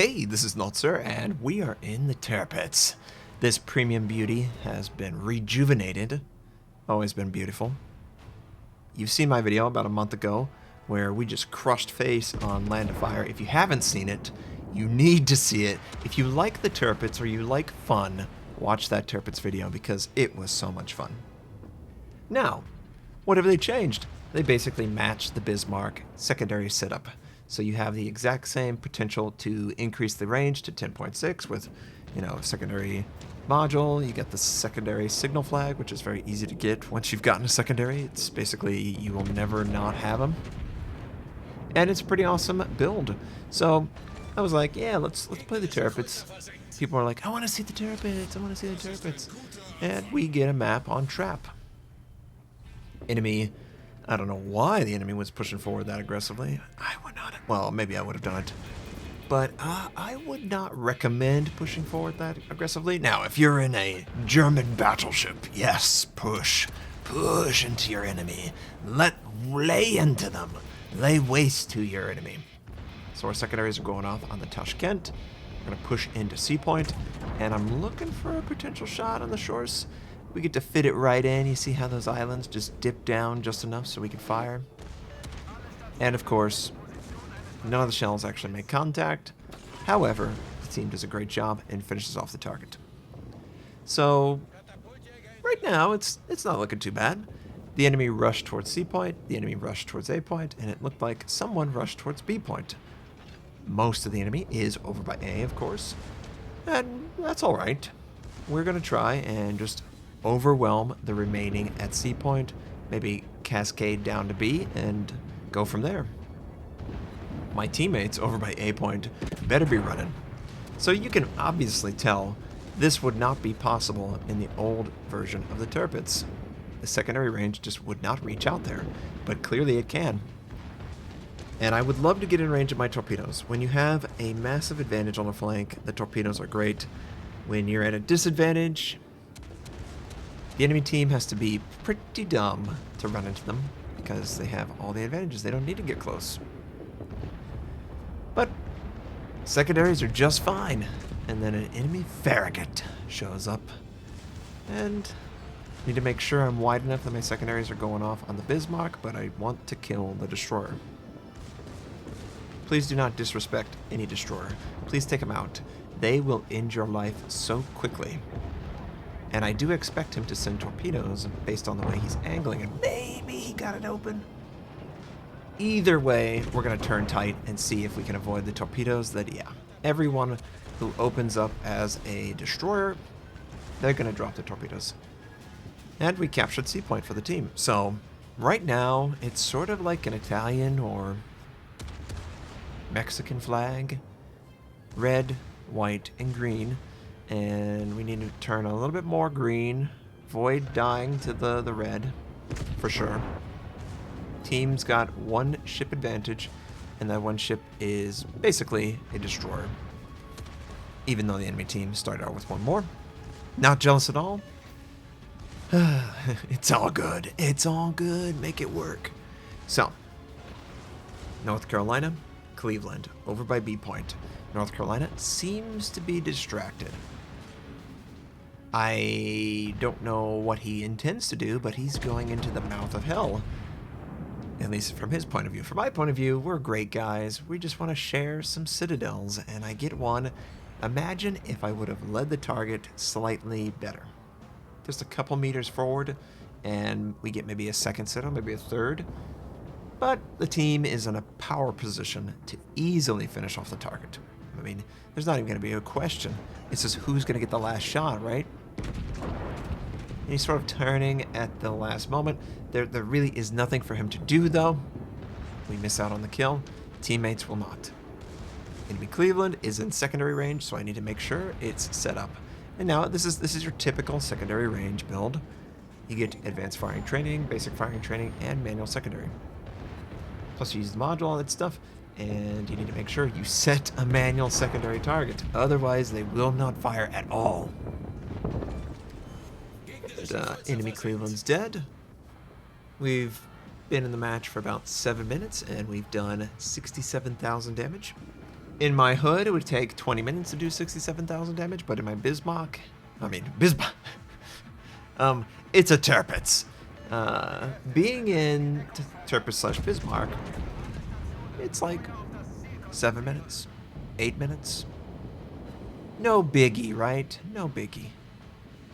Hey, this is Notser, and we are in the Tirpitz. This premium beauty has been rejuvenated. Always been beautiful. You've seen my video about a month ago where we just crushed face on Land of Fire. If you haven't seen it, you need to see it. If you like the Tirpitz or you like fun, watch that Tirpitz video because it was so much fun. Now, what have they changed? They basically matched the Bismarck secondary setup. So you have the exact same potential to increase the range to 10.6 with, secondary module. You get the secondary signal flag, which is very easy to get once you've gotten a secondary. It's basically you will never not have them. And it's a pretty awesome build. So I was like, yeah, let's play the Tirpitz. People are like, I want to see the Tirpitz. I want to see the Tirpitz. And we get a map on trap. Enemy. I don't know why the enemy was pushing forward that aggressively. I would not. Well, maybe I would have done it. But I would not recommend pushing forward that aggressively. Now, if you're in a German battleship, yes, push. Push into your enemy. Lay into them. Lay waste to your enemy. So our secondaries are going off on the Tashkent. We're going to push into Sea Point. And I'm looking for a potential shot on the shores. We get to fit it right in. You see how those islands just dip down just enough so we can fire. And of course, none of the shells actually make contact. However, the team does a great job and finishes off the target. So, right now, it's not looking too bad. The enemy rushed towards C point, the enemy rushed towards A point, and it looked like someone rushed towards B point. Most of the enemy is over by A, of course. And that's alright. We're going to try and just overwhelm the remaining at C point, maybe cascade down to B, and go from there. My teammates over by A point better be running. So you can obviously tell this would not be possible in the old version of the Tirpitz. The secondary range just would not reach out there, but clearly it can. And I would love to get in range of my torpedoes. When you have a massive advantage on the flank, the torpedoes are great. When you're at a disadvantage, the enemy team has to be pretty dumb to run into them because they have all the advantages. They don't need to get close. But secondaries are just fine. And then an enemy Farragut shows up. And I need to make sure I'm wide enough that my secondaries are going off on the Bismarck, but I want to kill the destroyer. Please do not disrespect any destroyer. Please take them out. They will end your life so quickly. And I do expect him to send torpedoes based on the way he's angling, and maybe he got it open. Either way, we're going to turn tight and see if we can avoid the torpedoes. Everyone who opens up as a destroyer, they're going to drop the torpedoes. And we captured C point for the team. So right now, it's sort of like an Italian or Mexican flag. Red, white, and green. And we need to turn a little bit more green. Avoid dying to the red, for sure. Team's got one ship advantage, and that one ship is basically a destroyer. Even though the enemy team started out with one more. Not jealous at all. It's all good. It's all good. Make it work. So, North Carolina, Cleveland, over by B point. North Carolina seems to be distracted. I don't know what he intends to do, but he's going into the mouth of hell. At least from his point of view. From my point of view, we're great guys. We just want to share some citadels, and I get one. Imagine if I would have led the target slightly better. Just a couple meters forward, and we get maybe a second citadel, maybe a third. But the team is in a power position to easily finish off the target. I mean, there's not even going to be a question. It's just who's going to get the last shot, right? And he's sort of turning at the last moment. There really is nothing for him to do, though. We miss out on the kill. Teammates will not. Enemy Cleveland is in secondary range, so I need to make sure it's set up. And now this is your typical secondary range build. You get advanced firing training, basic firing training, and manual secondary. Plus you use the module, all that stuff. And you need to make sure you set a manual secondary target. Otherwise, they will not fire at all. Enemy Cleveland's dead. We've been in the match for about 7 minutes, and we've done 67,000 damage. In my hood, it would take 20 minutes to do 67,000 damage, but in my Bismarck, it's a Tirpitz. Being in Tirpitz / Bismarck, it's like 7 minutes, 8 minutes. No biggie, right? No biggie.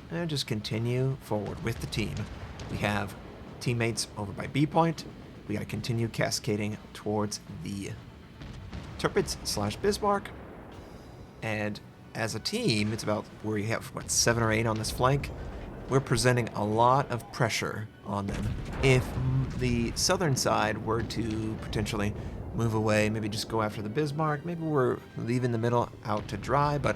And just continue forward with the team. We have teammates over by B point. We got to continue cascading towards the Tirpitz / Bismarck. And as a team, it's about where you have, 7 or 8 on this flank. We're presenting a lot of pressure on them. If the southern side were to potentially move away, maybe just go after the Bismarck, maybe we're leaving the middle out to dry, but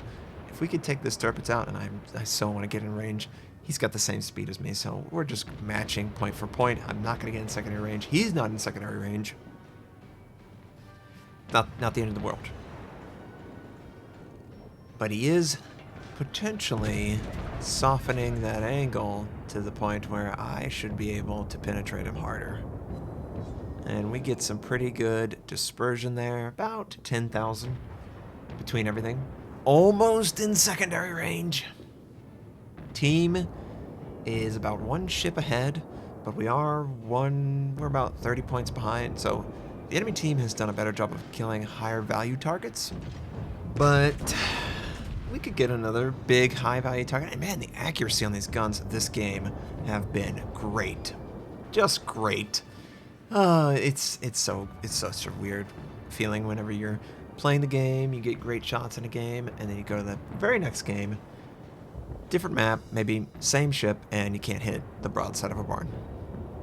if we could take this Tirpitz out, and I so want to get in range, he's got the same speed as me, so we're just matching point for point. I'm not going to get in secondary range. He's not in secondary range. Not the end of the world. But he is potentially softening that angle to the point where I should be able to penetrate him harder. And we get some pretty good dispersion there, about 10,000 between everything. Almost in secondary range. Team is about 1 ship ahead, but we're about 30 points behind, so the enemy team has done a better job of killing higher value targets, but we could get another big high value target. And man, the accuracy on these guns this game have been great. Just great. It's such a weird feeling whenever you're playing the game, you get great shots in a game, and then you go to the very next game, different map, maybe same ship, and you can't hit the broadside of a barn.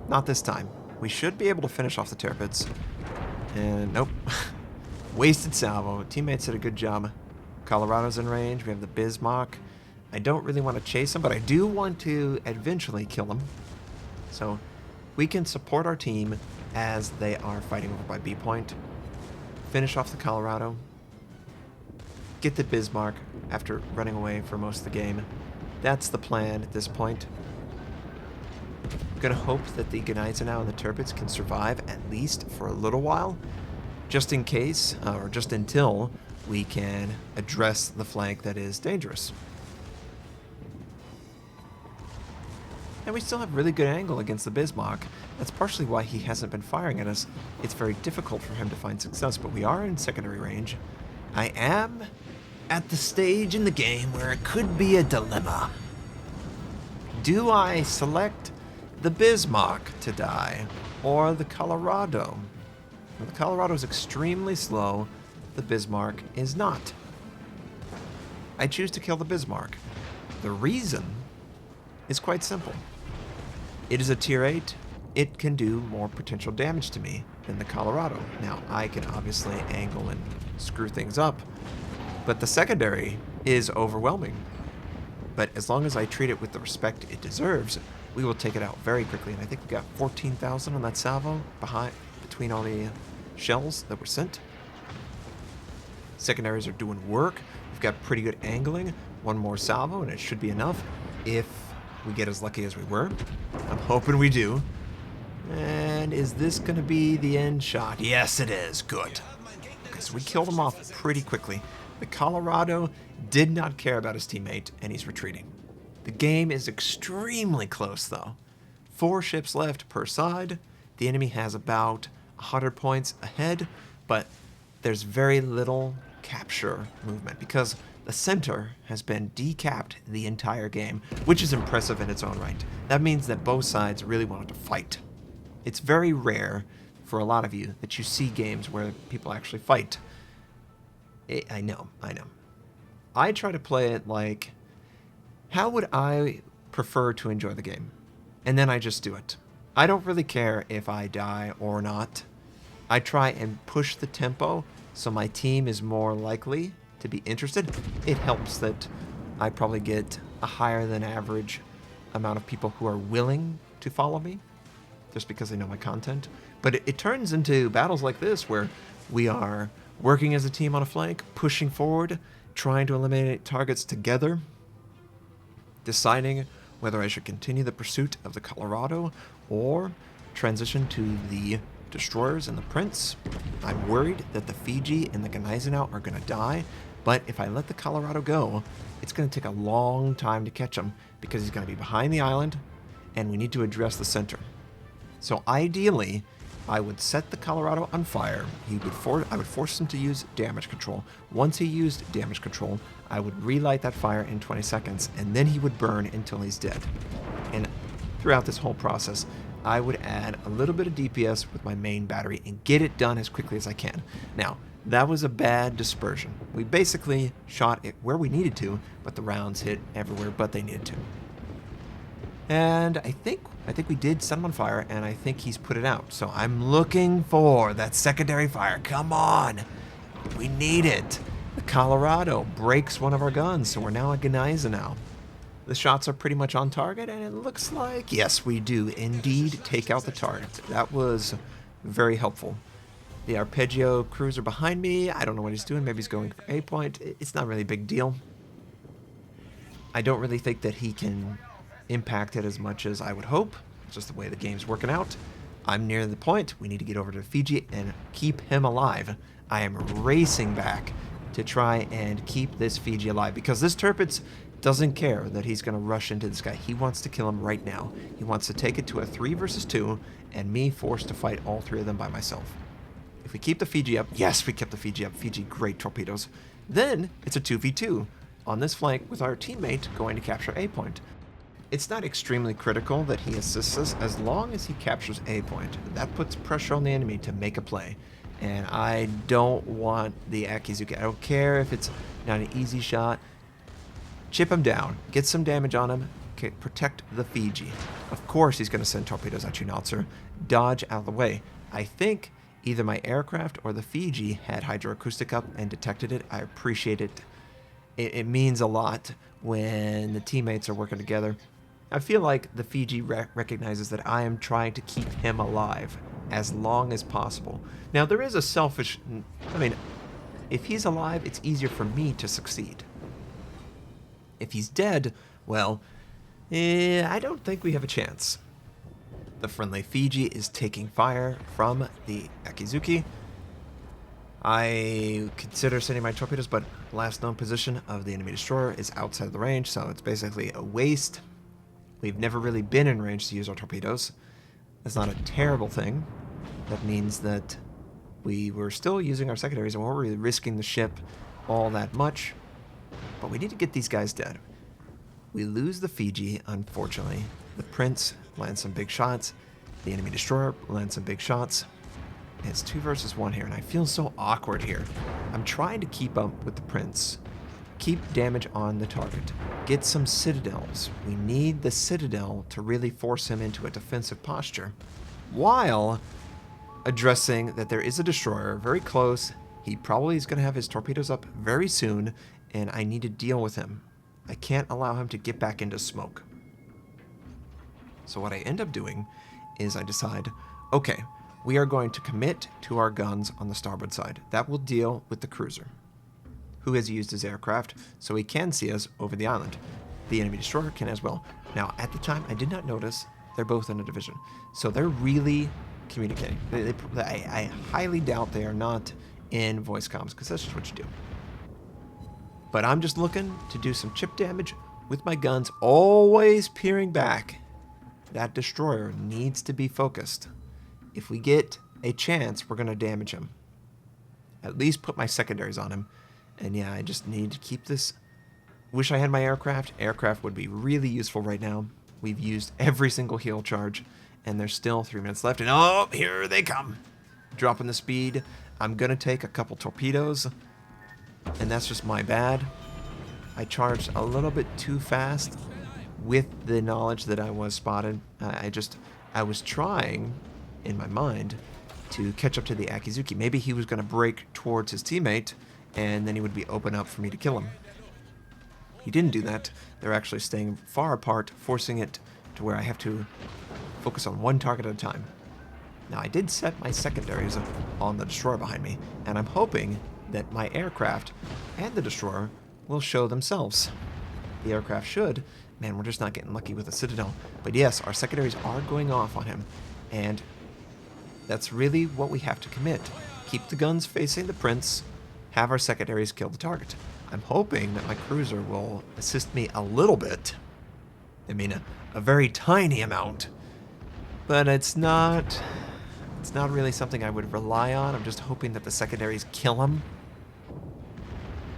Not this time. We should be able to finish off the Tirpitz. And nope. Wasted salvo. Teammates did a good job. Colorado's in range. We have the Bismarck. I don't really want to chase him, but I do want to eventually kill him. So we can support our team as they are fighting over by B point. Finish off the Colorado. Get the Bismarck after running away for most of the game. That's the plan at this point. I'm going to hope that the Gneisenau and the Tirpitz can survive at least for a little while, just in case, or just until we can address the flank that is dangerous. And we still have really good angle against the Bismarck. That's partially why he hasn't been firing at us. It's very difficult for him to find success, but we are in secondary range. I am at the stage in the game where it could be a dilemma. Do I select the Bismarck to die, or the Colorado? Well, the Colorado is extremely slow. The Bismarck is not. I choose to kill the Bismarck. The reason is quite simple. It is a tier 8. It can do more potential damage to me than the Colorado. Now, I can obviously angle and screw things up, but the secondary is overwhelming. But as long as I treat it with the respect it deserves, we will take it out very quickly. And I think we got 14,000 on that salvo between all the shells that were sent. Secondaries are doing work. We've got pretty good angling. One more salvo, and it should be enough if we get as lucky as we were. I'm hoping we do. And is this going to be the end shot? Yes, it is. Good. Okay, so we killed him off pretty quickly. The Colorado did not care about his teammate, and he's retreating. The game is extremely close, though. 4 ships left per side. The enemy has about 100 points ahead, but there's very little capture movement because the center has been decapped the entire game, which is impressive in its own right. That means that both sides really wanted to fight. It's very rare for a lot of you that you see games where people actually fight. I know. I try to play it like, how would I prefer to enjoy the game? And then I just do it. I don't really care if I die or not. I try and push the tempo so my team is more likely to be interested. It helps that I probably get a higher than average amount of people who are willing to follow me just because they know my content. But it turns into battles like this where we are working as a team on a flank, pushing forward, trying to eliminate targets together, deciding whether I should continue the pursuit of the Colorado or transition to the destroyers and the Prince. I'm worried that the Fiji and the Gneisenau are going to die, but if I let the Colorado go, it's going to take a long time to catch him because he's going to be behind the island, and we need to address the center. So ideally, I would set the Colorado on fire. I would force him to use damage control. Once he used damage control, I would relight that fire in 20 seconds, and then he would burn until he's dead. And throughout this whole process, I would add a little bit of DPS with my main battery and get it done as quickly as I can. Now, that was a bad dispersion. We basically shot it where we needed to, but the rounds hit everywhere but they needed to. And I think we did set him on fire, and I think he's put it out. So I'm looking for that secondary fire. Come on. We need it. The Colorado breaks one of our guns, so we're now at Gneisenau. The shots are pretty much on target, and it looks like, yes, we do indeed take out the target. That was very helpful. The Arpeggio cruiser behind me, I don't know what he's doing. Maybe he's going for A point. It's not really a big deal. I don't really think that he can impact it as much as I would hope. It's just the way the game's working out. I'm near the point. We need to get over to Fiji and keep him alive. I am racing back to try and keep this Fiji alive because this Tirpitz doesn't care that he's going to rush into this guy. He wants to kill him right now. He wants to take it to a 3 versus 2 and me forced to fight all 3 of them by myself. If we keep the Fiji up, yes, we kept the Fiji up. Fiji, great torpedoes. Then it's a 2v2 on this flank with our teammate going to capture A point. It's not extremely critical that he assists us as long as he captures A point. That puts pressure on the enemy to make a play. And I don't want the Akizuki. I don't care if it's not an easy shot. Chip him down. Get some damage on him. Okay, protect the Fiji. Of course he's going to send torpedoes at you, Notser. Dodge out of the way. I think either my aircraft or the Fiji had hydroacoustic up and detected it. I appreciate it. It means a lot when the teammates are working together. I feel like the Fiji recognizes that I am trying to keep him alive as long as possible. Now, there is a selfish... I mean, if he's alive, it's easier for me to succeed. If he's dead, well, I don't think we have a chance. The friendly Fiji is taking fire from the Akizuki. I consider sending my torpedoes, but last known position of the enemy destroyer is outside of the range, so it's basically a waste. We've never really been in range to use our torpedoes. That's not a terrible thing. That means that we were still using our secondaries and weren't really risking the ship all that much. But we need to get these guys dead. We lose the Fiji, unfortunately. The Prince lands some big shots. The enemy destroyer lands some big shots. It's 2 versus 1 here, and I feel so awkward here. I'm trying to keep up with the Prince. Keep damage on the target. Get some citadels. We need the citadel to really force him into a defensive posture, while addressing that there is a destroyer very close. He probably is going to have his torpedoes up very soon, and I need to deal with him. I can't allow him to get back into smoke. So what I end up doing is I decide, okay, we are going to commit to our guns on the starboard side. That will deal with the cruiser, who has used his aircraft, so he can see us over the island. The enemy destroyer can as well. Now, at the time, I did not notice they're both in a division, so they're really communicating. I highly doubt they are not in voice comms, because that's just what you do. But I'm just looking to do some chip damage with my guns, always peering back. That destroyer needs to be focused. If we get a chance, we're going to damage him. At least put my secondaries on him. And yeah, I just need to keep this. Wish I had my aircraft. Aircraft would be really useful right now. We've used every single heal charge, and there's still 3 minutes left. And oh, here they come. Dropping the speed. I'm going to take a couple torpedoes, and that's just my bad. I charged a little bit too fast with the knowledge that I was spotted. I was trying, in my mind, to catch up to the Akizuki. Maybe he was going to break towards his teammate, and then he would be open up for me to kill him. He didn't do that. They're actually staying far apart, forcing it to where I have to focus on one target at a time. Now, I did set my secondaries on the destroyer behind me, and I'm hoping that my aircraft and the destroyer will show themselves. The aircraft should. Man, we're just not getting lucky with the citadel. But yes, our secondaries are going off on him, and That's really what we have to commit. Keep the guns facing the prince, have our secondaries kill the target. I'm hoping that my cruiser will assist me a little bit. I mean, a very tiny amount. But it's not really something I would rely on. I'm just hoping that the secondaries kill him.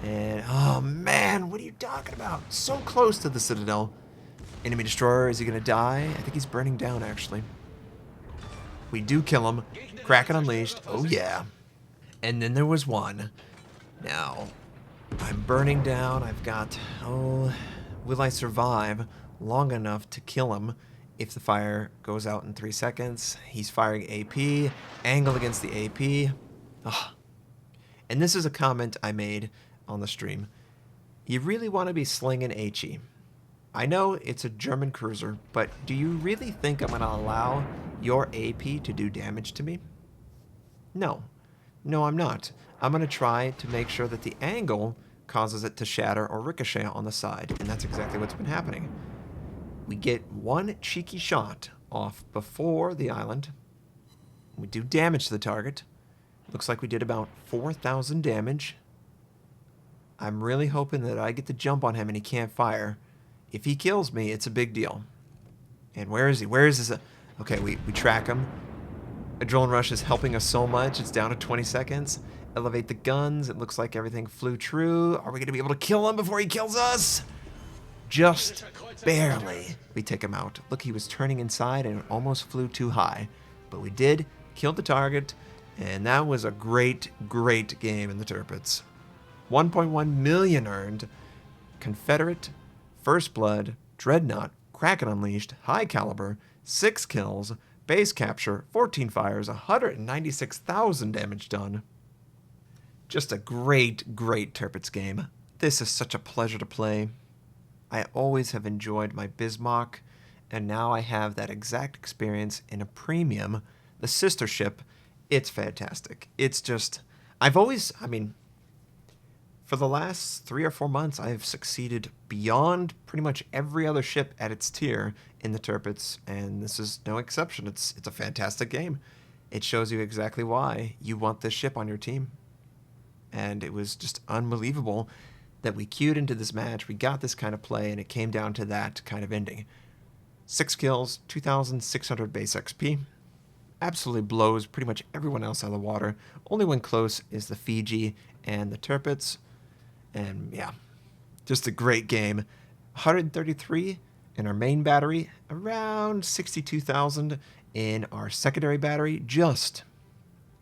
And, oh man, what are you talking about? So close to the Citadel. Enemy destroyer, is he gonna die? I think he's burning down, actually. We do kill him. Kraken unleashed. Oh yeah. And then there was one. Now, I'm burning down. I've got, will I survive long enough to kill him if the fire goes out in 3 seconds? He's firing AP, angle against the AP. Ugh. And this is a comment I made on the stream. You really want to be slinging HE. I know it's a German cruiser, but do you really think I'm going to allow your AP to do damage to me? No. No, I'm not. I'm going to try to make sure that the angle causes it to shatter or ricochet on the side, and that's exactly what's been happening. We get one cheeky shot off before the island. We do damage to the target. Looks like we did about 4,000 damage. I'm really hoping that I get the jump on him and he can't fire. If he kills me, it's a big deal. And where is he? Where is his... Okay, we track him. Adrenaline Rush is helping us so much. It's down to 20 seconds. Elevate the guns. It looks like everything flew true. Are we going to be able to kill him before he kills us? Just barely. We take him out. Look, he was turning inside and it almost flew too high. But we did kill the target. And that was a great, great game in the Tirpitz. 1.1 million earned. Confederate, First Blood, Dreadnought, Kraken Unleashed, High Caliber, 6 kills, base capture, 14 fires, 196,000 damage done. Just a great, great Tirpitz game. This is such a pleasure to play. I always have enjoyed my Bismarck, and now I have that exact experience in a premium, the sister ship. It's fantastic. It's just, for the last 3 or 4 months, I have succeeded beyond pretty much every other ship at its tier in the Tirpitz, and this is no exception. It's a fantastic game. It shows you exactly why you want this ship on your team. And it was just unbelievable that we queued into this match, we got this kind of play, and it came down to that kind of ending. 6 kills, 2,600 base XP. Absolutely blows pretty much everyone else out of the water. Only one close is the Fiji and the Tirpitz. And yeah, just a great game. 133 in our main battery, around 62,000 in our secondary battery. Just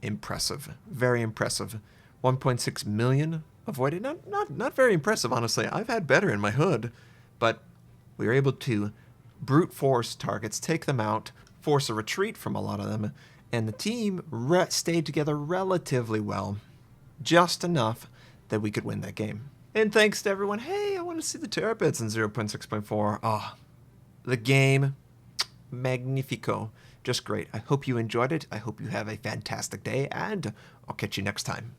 impressive, very impressive. 1.6 million avoided. Not very impressive, honestly. I've had better in my hood, but we were able to brute force targets, take them out, force a retreat from a lot of them, and the team stayed together relatively well, just enough that we could win that game. And thanks to everyone. Hey, I want to see the Tirpitz in 0.6.4. Oh, the game, magnifico. Just great. I hope you enjoyed it. I hope you have a fantastic day, and I'll catch you next time.